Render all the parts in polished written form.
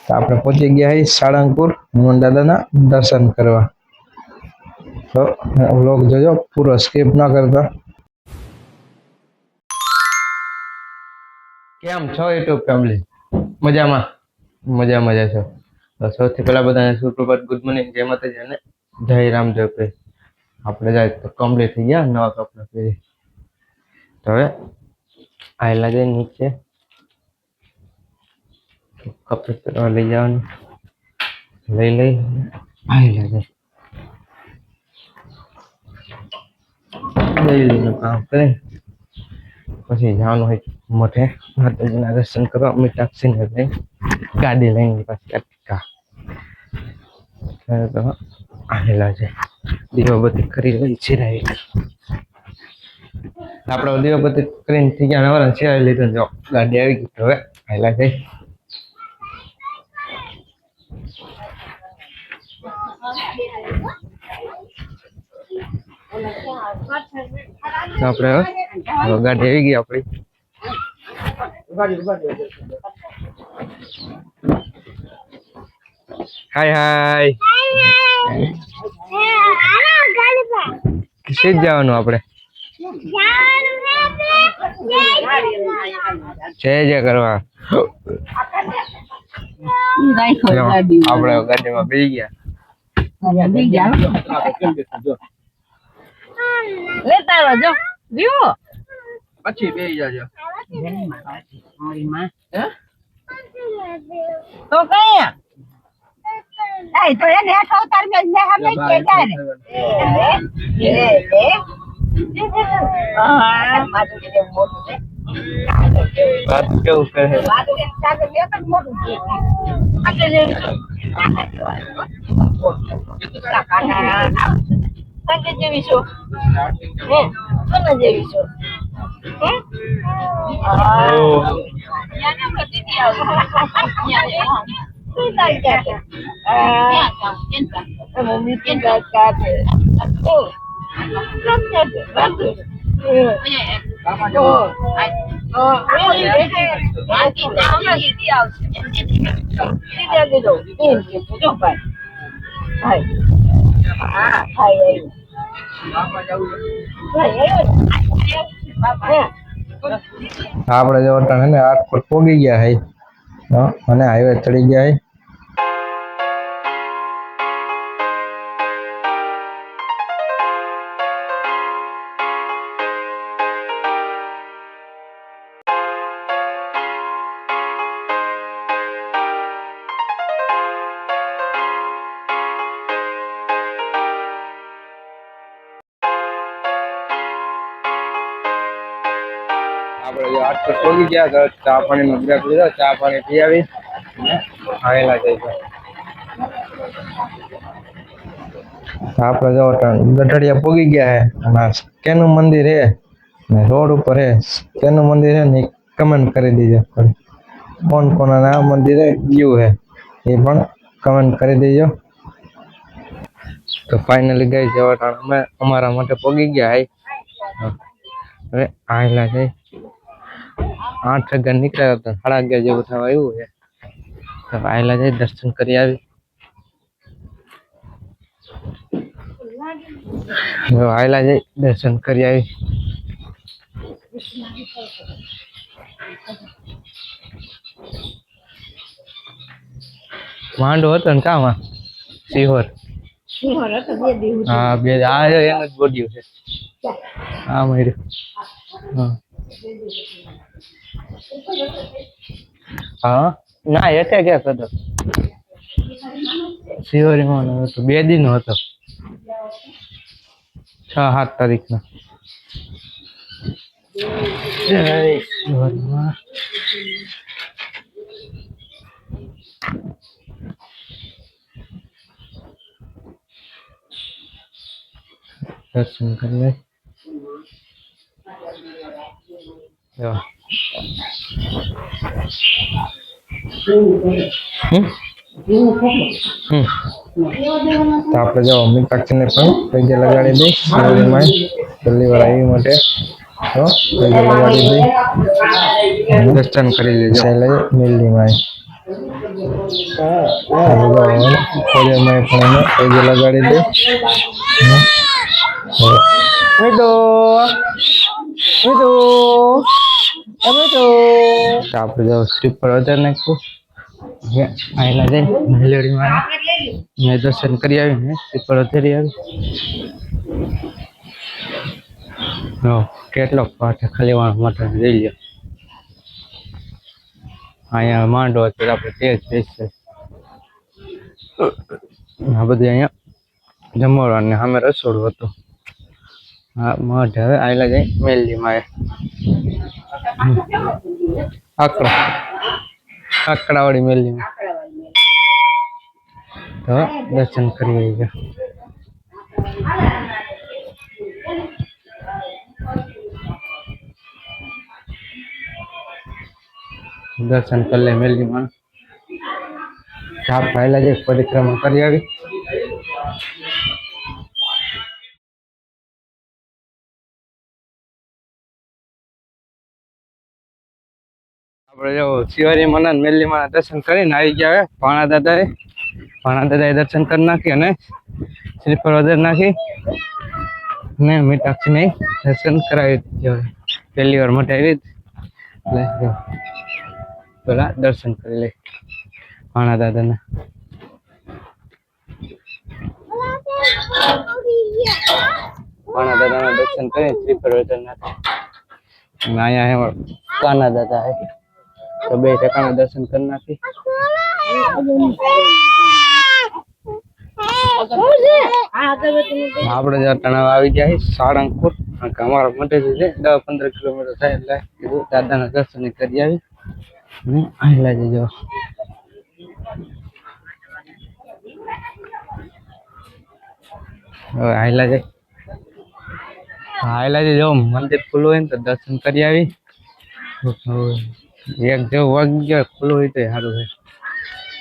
તો આપણે પહોંચી ગયા છીએ સાળંગપુર હનુમાન દાદાના દર્શન કરવા. તો વ્લોગ જોજો પૂરો, સ્કીપ ના કરતા. કેમ છો યુટ્યુબ ફેમિલી? મજામાં છો? તો સૌથી પહેલા બધાને સુપ્રભાત, ગુડ મોર્નિંગ, જય માતાજી અને જય રામદેવ. આપણે જાય તો કમ્પ્લીટ થઈ ગયા, નવા કપડા પહેરી. તો હવે આયલા જઈ નીચે કપડે પહેરવા લઈ જવાનું, લઈ આયલા જાય ડેલીનું કામ કરી પછી જવાનું હોય મોઢે માતાજીના દર્શન કરવા. મીઠાક્ષીને લઈ ગાડી લઈને પાછી અટકા તો આવેલા છે. દીવાબત્તી કરી લઈ ચિરાવી. આપણે દીવાબત્તી કરીને થઈ ગયા નવરા, ચિરાવી લીધું. જો ગાડી આવી ગઈ. હવે આવેલા છે. આપણે ગાડી આવી ગઈ આપણી. હાય હાય, કિસે જવાનું આપણે? જય કરવા આપણે ગાડીમાં બેસી ગયા. પછી બે જાજો તો કયા ai તો એને અવતાર મે ને હમે કે જાય હા મારું જે મોટું છે વાત કેવું કરે મારું જે સાગે બે તો મોટું છે એટલે સંગે જેવી છો હે સંગે જેવી છો હે યાને પ્રતિથી આવ યાને Kita kata, kita kata, oh, kita kata, આપણે જો ને આટપટ પોગી ગયા હે અને હાઈવે ચડી ગયા હે. આપણે જો આટપટ પોગી ગયા તો ચા પાણીનો બ્રેક લીધો, ચા પાણી પી આવી આવેલા જઈશું. આપણે જો ગઢડિયા પોગી ગયા હે અને કેનું મંદિર હે ને રોડ ઉપર હે. કેનું મંદિર હે ને કમેન્ટ કરી દેજો. કોણ કોના આ મંદિરે ગયું હે એ પણ કમેન્ટ કરી દેજો. તો ફાઇનલી ગઈ જવા અમે અમારા માટે પોગી ગયા હે. હવે આવેલા છે 8 વાગ્યા નીકળ્યા હતા, 11:30 જેવું થવા આવ્યું છે. તો આવેલા છે, દર્શન કરી આવી. આવેલા છે, દર્શન કરી આવી. માંડો હતો ને કામાં સિહોર હા બે આ એમ જ બોડ્યું છે. હા માર્યું હા ના એટલે ક્યાં હતો સિહોરીમાં હતો, 2 દિન હતો, 6-7 તારીખના. જય સિહોરમાં દર્શન કરી લે. તો આપણે જો મીઠાક્ષીને પણ પૈગે લગાડી દઈ શિવરીમાં પહેલી વાર આવી માટે તો પૈગે લગાડી દઈ દર્શન કરી લેજો. લઈ મેલડીમાં ફળિયામાં પણ એને પગે લગાડી દે. આપણે જો શ્રીફળ વધારે નાખ્યું. આયલા જાય મેલેડીમાં મેં દર્શન કરી આવીને શ્રીફળ વધારી આવી. કેટલો પાઠ ખાલી માટે લઈ લો. અહીંયા માંડો હતો આપણે તેજ બેસશે. આ બધું અહીંયા જમવાનું સામે રસોડું હતું. હા મઢ હવે આયલા જાય મેલડીમાં આકડાવાળી મેલડીમાં તો દર્શન કરી ગયા. દર્શન કરી લે મેલડીમાં. પહેલા જે પરિક્રમા કરી આવી. આપણે જો શિવાજી મહારાજ મેલડીમાં દર્શન કરીને આવી ગયા. ભાણા દાદાએ દર્શન કરી નાખી અને શ્રીફળ વધારી નાખી ને મીઠાક્ષી દર્શન કરાવી દીધું. પહેલી વાર માટે આવી એટલે પેલા દર્શન કરી લે ભાણા દાદાના. ભાણા દાદાના દર્શન કરી શ્રીફળ વધારી નાખી. અહીંયા કાના દાદા હે તો બે ઠેકાણા દર્શન કરી નાખી. આપણે તણાવ આવી ગયા સાળંગપુર. અમારા માટે છે 10-15 કિલોમીટર થાય એટલે કીધું દાદાના દર્શન કરી આવી ને આયલા જજો. હવે આયલા જજો મંદિર ખુલ્લું હોય ને તો દર્શન કરી આવી. એક જેવું વાગી ગયો ખુલ્લું હોય તો સારું છે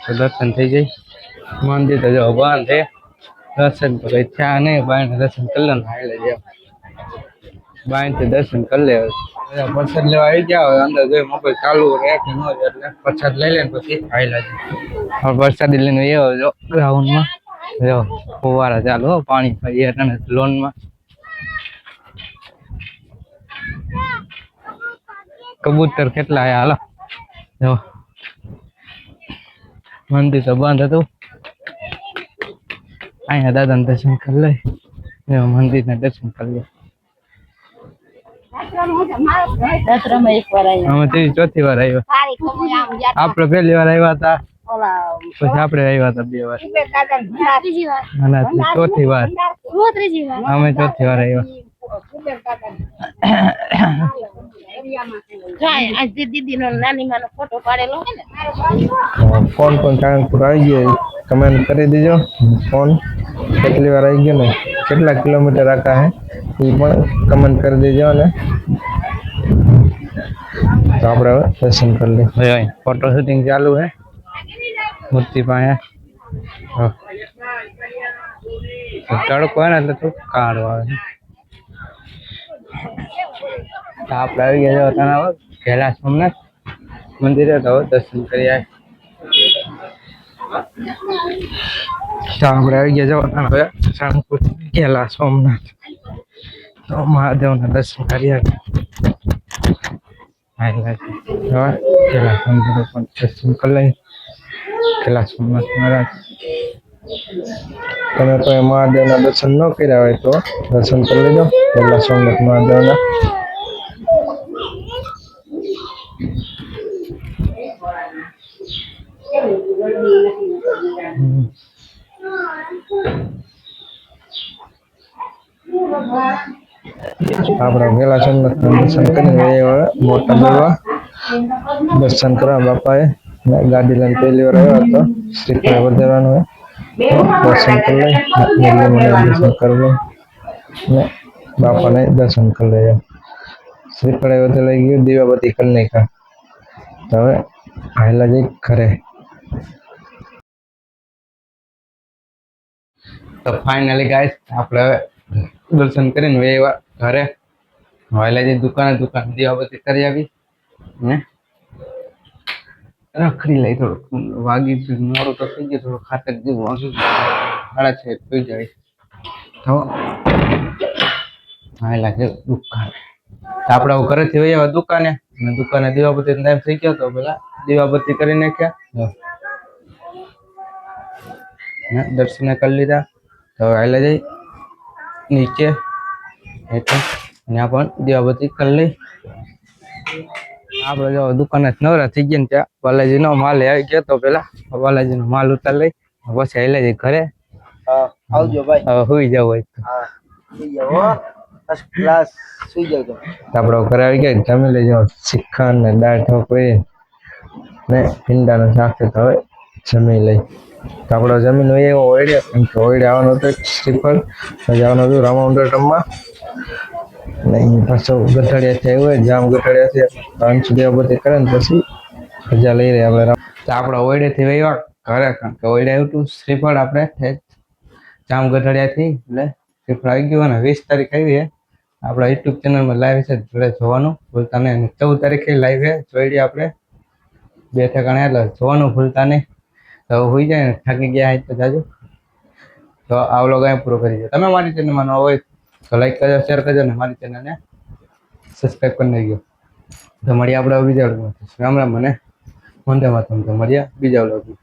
તો દર્શન થઈ જાય. મંદિર તો જો બંધ છે. દર્શન તો કઈ થયા નહીં. બાયને દર્શન કરી લે ને આયલા જાવ. બાયથી દર્શન કરી લે. પ્રસાદ લેવા આવી ગયા હોય અંદર જોઈ મોબાઈલ ચાલુ રહે કે ન હોય એટલે પ્રસાદ લઈ લે ને પછી આયલા જાય. પ્રસાદી લઈને એવો જો ગ્રાઉન્ડમાં જો ફુવારા ચાલુ પાણી પાઈ એટલે લોનમાં. કબૂતર કેટલા હાલો જો. મંદિર તો બંધ હતું. અહીંયા દાદાના દર્શન કરી લે. મંદિરના દર્શન કરી લે. અમે ચોથી વાર આવ્યા. આપણે પહેલી વાર આવ્યા હતા પછી આપણે આવ્યા હતા 2 વાર અને ચોથી વાર અમે ચોથી વાર આવ્યા. ફોન પણ સાળંગપુર આવી ગયો કમેન્ટ કરી દેજો. ફોન કેટલી વાર આવી ગયો ને કેટલા કિલોમીટર આખા હે એ પણ કમેન્ટ કરી દેજો. અને તો આપણે હવે દર્શન કરી લઈએ. ફોટો શૂટિંગ ચાલુ હે મૂર્તિ પાસે. તડકો હોય ને એટલે તો કાળો આવે. આપણે આવી ગયા તણાવ ઘેલા સોમનાથ મંદિરે તો દર્શન કરી આવે. આપણે આવી ગયા હવે સાળંગપુર ઘેલા સોમનાથ તો મહાદેવના દર્શન કરી આવે. ઘેલા સોમનાથ પણ દર્શન કરી લઈએ. ઘેલા સોમનાથ મહારાજ તમે કોઈ મહાદેવના દર્શન ન કર્યા હોય તો દર્શન કરી લેજો ઘેલા સોમનાથ મહાદેવના. આપણે ઘેલા સોમનાથ દર્શન કરીને મોટા દેવા દર્શન કરવા બાપાએ ગાડી લઈને પહેલી વાર આવ્યો હતો. શ્રીફળ વધારવાનું હોય દર્શન કરી લઈ. દર્શન કરી લઈ ને બાપાને દર્શન કરી લઈએ. શ્રીફળ વધારે લઈ ગયું દીવાબત્તી કરી નાખ્યા. તો હવે આયલા જઈ ઘરે. તો ફાઇનલી ગાઈસ આપણે હવે દર્શન કરીને વેવા ઘરે. આયલા જઈ દુકાને દીવાબત્તી કરી આવી ને રખડી લઈ થોડું વાગી ગયું મોડું તો થઈ ગયું થોડું ખાતક જેવું વાગી ગયું 6:30 થઈ જાય તો હા લાગે દુકાન આપણે ઘરેથી વહી આવ્યા દુકાને અને દુકાને દીવાબત્તી ટાઈમ થઈ ગયો તો પેલા દીવાબત્તી કરી નાખ્યા દર્શન કરી લીધા તો હાલે જઈ નીચે એટલે ત્યાં પણ દીવાબત્તી કરી લઈ આપણે જો દુકાને નવરા થઈ ગયા ને ત્યાં બાલાજીનો માલ આવી ગયો તો પેલા બાલાજીનો માલ ઉતાર લઈ પછી હાલે જઈ ઘરે આવજો ભાઈ. હવે સુઈ જવું હોય તો હા સુઈ જાઓ હો. ફર્સ્ટ ક્લાસ સુઈ જાઓ તમે. આપણે ઘરે આવી ગયા જમી લેજો શિખંડ ને દાળ ઢોકળી ને ભીંડાનું શાક છે તો હવે જમી લઈ તો આપણો જમીન હોય એવો ઓળે કેમ કે ઓળે આવવાનું હતું શ્રીફળ જવાનું હતું રામાઉન્ડર રમવા ને પાછું ગઠડિયાથી આવ્યું હોય જામ ગઠડિયાથી અંશ દીવાબત્તી કરે ને પછી રજા લઈ રહી આપણે તો આપણે ઓળેથી વહીવા ઘરે કારણ કે ઓળે આવ્યું હતું શ્રીફળ આપણે જામ ગઠડિયાથી એટલે શ્રીફળ આવી ગયું અને 20 તારીખ આવી છે આપણા યુટ્યુબ ચેનલમાં લાઈવ છે જોડે જોવાનું ભૂલતા નહીં 14 તારીખે લાઈવ છે જોઈ આપણે 2 ઠેકાણે એટલે જોવાનું ભૂલતા નહીં તો હોઈ જાય ને થાકી ગયા હોય તો જાજો તો આ વ્લોગ અહીં પૂરો કરી દો તમે મારી ચેનલમાં ન હોય તો લાઈક કરજો શેર કરજો ને મારી ચેનલને સબસ્ક્રાઈબ કરી નાખજો તો મળીએ આપણે બીજા વ્લોગમાં રામ રામ મને વંદે માતરમ તો મળીએ બીજા વ્લોગમાં